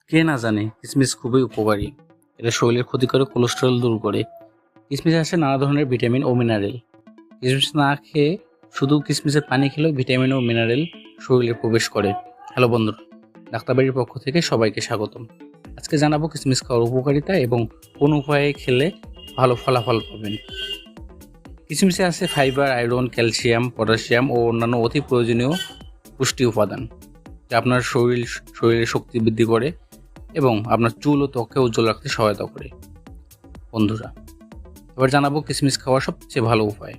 কে না জানে কিশমিশ খুবই উপকারী। এটা শরীরের ক্ষতিকারক কোলেস্টেরল দূর করে। কিশমিশে আছে নানা ধরনের ভিটামিন ও মিনারেল। কিশমিশ না খেয়ে শুধু কিশমিশের পানি খেলেও ভিটামিন ও মিনারেল শরীরে প্রবেশ করে। হ্যালো বন্ধুরা, ডাক্তারবাড়ির পক্ষ থেকে সবাইকে স্বাগতম। আজকে জানাবো কিশমিশ খাওয়ার উপকারিতা এবং কোন উপায়ে খেলে ভালো ফলাফল পাবেন। কিশমিশে আছে ফাইবার, আয়রন, ক্যালসিয়াম, পটাশিয়াম ও অন্যান্য অতি প্রয়োজনীয় পুষ্টি উপাদান, যা আপনার শরীরের শক্তি বৃদ্ধি করে এবং আপনার চুল ও ত্বককে উজ্জ্বল রাখতে সহায়তা করে। বন্ধুরা, এবার জানাবো কিশমিশ খাওয়ার সবচেয়ে ভালো উপায়।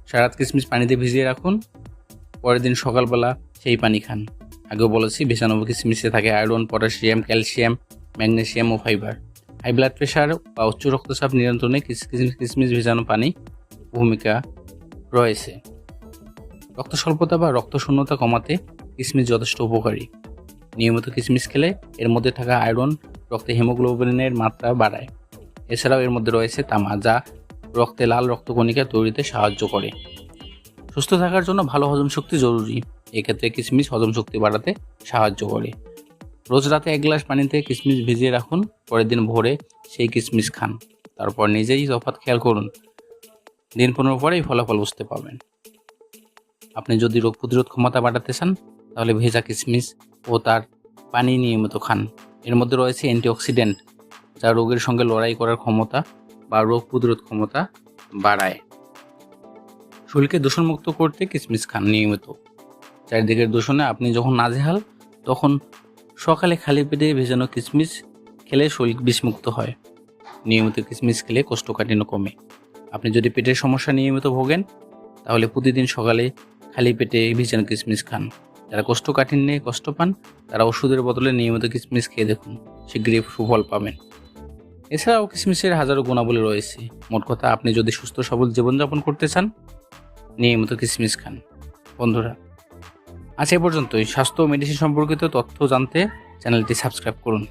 সারা রাত কিশমিশ পানিতে ভিজিয়ে রাখুন, পরের দিন সকালবেলা সেই পানি খান। আগেও বলেছি, ভেজানো কিশমিশে থাকে আয়রন, পটাশিয়াম, ক্যালসিয়াম, ম্যাগনেসিয়াম ও ফাইবার। হাই ব্লাড প্রেশার বা উচ্চ রক্তচাপ নিয়ন্ত্রণে কিশমিশ ভেজানো পানি ভূমিকা রয়েছে। রক্ত স্বল্পতা বা রক্ত শূন্যতা কমাতে কিশমিশ যথেষ্ট উপকারী। নিয়মিত কিশমিশ খেলে এর মধ্যে থাকা আয়রন রক্তে হিমোগ্লোবিনের মাত্রা বাড়ায়। এছাড়াও এর মধ্যে রয়েছে তামা, যা রক্তে লাল রক্তকণিকা তৈরিতে সাহায্য করে। সুস্থ থাকার জন্য ভালো হজম শক্তি জরুরি। এক্ষেত্রে কিশমিশ হজম শক্তি বাড়াতে সাহায্য করে। রোজ রাতে 1 গ্লাস পানিতে কিশমিশ ভিজিয়ে রাখুন, পরের দিন ভোরে সেই কিশমিশ খান। তারপর নিজেই তফাৎ খেয়াল করুন। দিন 15 পরেই ফলাফল বুঝতে পারবেন। আপনি যদি রোগ প্রতিরোধ ক্ষমতা বাড়াতে চান, তাহলে ভেজা কিশমিশ ও তার পানি নিয়মিত খান। এর মধ্যে রয়েছে অ্যান্টিঅক্সিডেন্ট, যা রোগের সঙ্গে লড়াই করার ক্ষমতা বা রোগ প্রতিরোধ ক্ষমতা বাড়ায়। শরীরকে দূষণমুক্ত করতে কিশমিশ খান নিয়মিত। চারিদিকের দূষণে আপনি যখন নাজেহাল, তখন সকালে খালি পেটে ভেজানো কিশমিশ খেলে শরীর বিষমুক্ত হয়। নিয়মিত কিশমিশ খেলে কোষ্ঠকাঠিন্য কমে। আপনি যদি পেটের সমস্যা নিয়মিত ভোগেন, তাহলে প্রতিদিন সকালে খালি পেটে ভেজানো কিশমিশ খান। যারা কোষ্ঠকাঠিন্যে কষ্ট পান, তারা ওষুধের বদলে নিয়মিত কিশমিশ খেয়ে দেখুন, শীঘ্রই সুফল পাবেন। এছাড়াও কিশমিশের হাজারো গুণাবলী রয়েছে। মোট কথা, আপনি যদি সুস্থ সবল জীবনযাপন করতে চান, নিয়মিত কিশমিশ খান। বন্ধুরা, আজ এ পর্যন্তই। স্বাস্থ্য ও মেডিসিন সম্পর্কিত তথ্য জানতে চ্যানেলটি সাবস্ক্রাইব করুন।